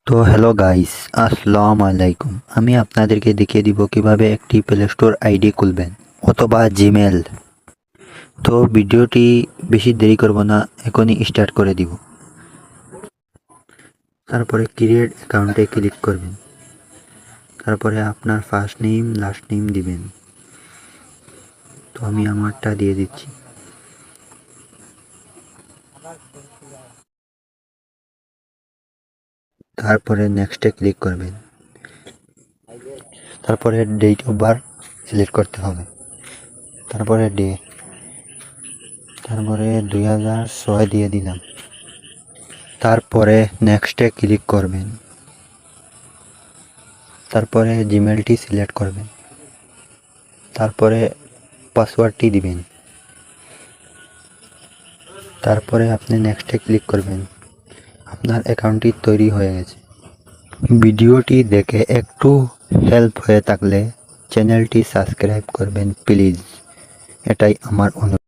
তো hello guys, আসসালামু আলাইকুম। আমি আপনাদেরকে দেখিয়ে দিব কিভাবে একটি প্লে স্টোর আইডি খুলবেন অথবা জিমেল। তো ভিডিওটি বেশি দেরি করব না, এখনই স্টার্ট করে দিব। তারপরে ক্রিয়েট অ্যাকাউন্টে ক্লিক করবেন। তারপরে আপনার ফার্স্ট নেম লাস্ট নেম দিবেন। তো আমি আমারটা দিয়ে দিচ্ছি। তারপরে নেক্সটে ক্লিক করবেন। তারপরে ডেট অফ বার্থ সিলেক্ট করতে হবে। তারপরে ডে, তারপরে 2006 দিয়ে দিলাম। তারপরে নেক্সটে ক্লিক করবেন। তারপরে জিমেলটি সিলেক্ট করবেন। তারপরে পাসওয়ার্ডটি দিবেন। তারপরে আপনি নেক্সটে ক্লিক করবেন। আপনার অ্যাকাউন্টটি তৈরি হয়ে গেছে। ভিডিওটি দেখে একটু হেল্প হয়ে থাকলে চ্যানেলটি সাবস্ক্রাইব করবেন প্লিজ, এটাই আমার অনুরোধ।